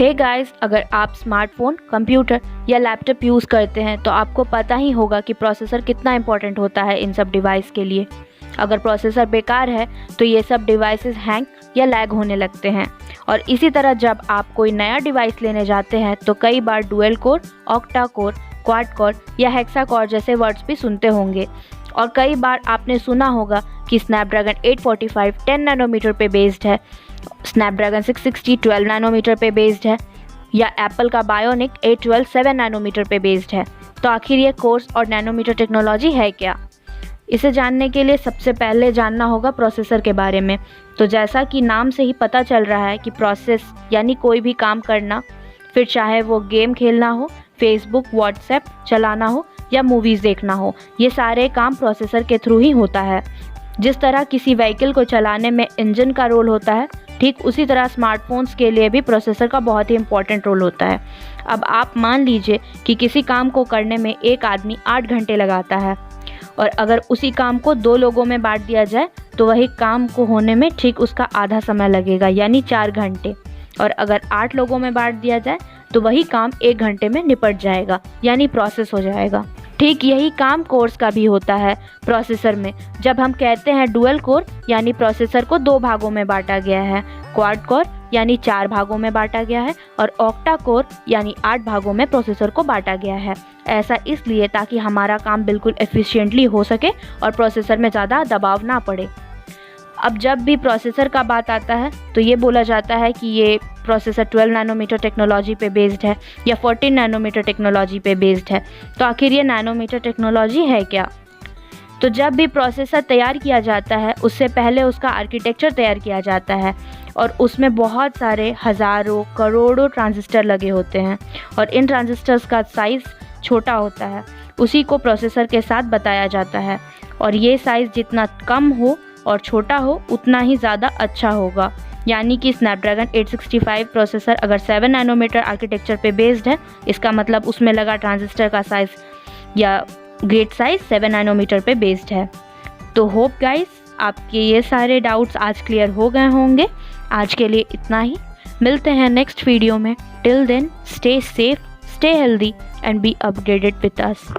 Hey guys, अगर आप smartphone, computer या लैपटॉप यूज़ करते हैं तो आपको पता ही होगा कि प्रोसेसर कितना इम्पोर्टेंट होता है इन सब डिवाइस के लिए। अगर प्रोसेसर बेकार है तो ये सब डिवाइसेस हैंग या लैग होने लगते हैं। और इसी तरह जब आप कोई नया डिवाइस लेने जाते हैं तो कई बार dual core, octa core, quad core या हेक्सा कोर जैसे वर्ड्स भी सुनते होंगे। और कई बार आपने सुना होगा कि स्नैपड्रैगन 845 10 नैनोमीटर पे बेस्ड है, स्नैपड्रैगन 660 12 नैनोमीटर पे बेस्ड है या एप्पल का बायोनिक 812 7 नैनोमीटर पे बेस्ड है। तो आखिर ये कोर्स और नैनोमीटर टेक्नोलॉजी है क्या? इसे जानने के लिए सबसे पहले जानना होगा प्रोसेसर के बारे में। तो जैसा कि नाम से ही पता चल रहा है कि प्रोसेस यानी कोई भी काम करना, फिर चाहे वो गेम खेलना हो, फेसबुक, व्हाट्सएप चलाना हो या मूवीज़ देखना हो, ये सारे काम प्रोसेसर के थ्रू ही होता है। जिस तरह किसी व्हीकल को चलाने में इंजन का रोल होता है, ठीक उसी तरह स्मार्टफोन्स के लिए भी प्रोसेसर का बहुत ही इम्पोर्टेंट रोल होता है। अब आप मान लीजिए कि किसी काम को करने में एक आदमी 8 घंटे लगाता है और अगर उसी काम को 2 लोगों में बांट दिया जाए तो वही काम को होने में ठीक उसका आधा समय लगेगा, यानी 4 घंटे। और अगर 8 लोगों में बांट दिया जाए तो वही काम 1 घंटे में निपट जाएगा, यानी प्रोसेस हो जाएगा। ठीक यही काम कोर्स का भी होता है प्रोसेसर में। जब हम कहते हैं डुअल कोर यानी प्रोसेसर को 2 भागों में बांटा गया है, क्वाड कोर यानी 4 भागों में बांटा गया है और ऑक्टा कोर यानी 8 भागों में प्रोसेसर को बांटा गया है। ऐसा इसलिए ताकि हमारा काम बिल्कुल एफिशिएंटली हो सके और प्रोसेसर में ज़्यादा दबाव ना पड़े। अब जब भी प्रोसेसर का बात आता है तो ये बोला जाता है कि ये प्रोसेसर 12 नैनोमीटर टेक्नोलॉजी पे बेस्ड है या 14 नैनोमीटर टेक्नोलॉजी पे बेस्ड है। तो आखिर ये नैनोमीटर टेक्नोलॉजी है क्या? तो जब भी प्रोसेसर तैयार किया जाता है उससे पहले उसका आर्किटेक्चर तैयार किया जाता है और उसमें बहुत सारे हज़ारों करोड़ों ट्रांजिस्टर लगे होते हैं और इन ट्रांजिस्टर्स का साइज़ छोटा होता है, उसी को प्रोसेसर के साथ बताया जाता है। और ये साइज़ जितना कम हो और छोटा हो उतना ही ज़्यादा अच्छा होगा। यानी कि स्नैपड्रैगन 865 प्रोसेसर अगर 7 नैनोमीटर आर्किटेक्चर पे बेस्ड है, इसका मतलब उसमें लगा ट्रांजिस्टर का साइज़ या गेट साइज़ 7 नैनोमीटर पे बेस्ड है। तो होप गाइस आपके ये सारे डाउट्स आज क्लियर हो गए होंगे। आज के लिए इतना ही, मिलते हैं नेक्स्ट वीडियो में। Till then stay safe, stay healthy and be updated with us.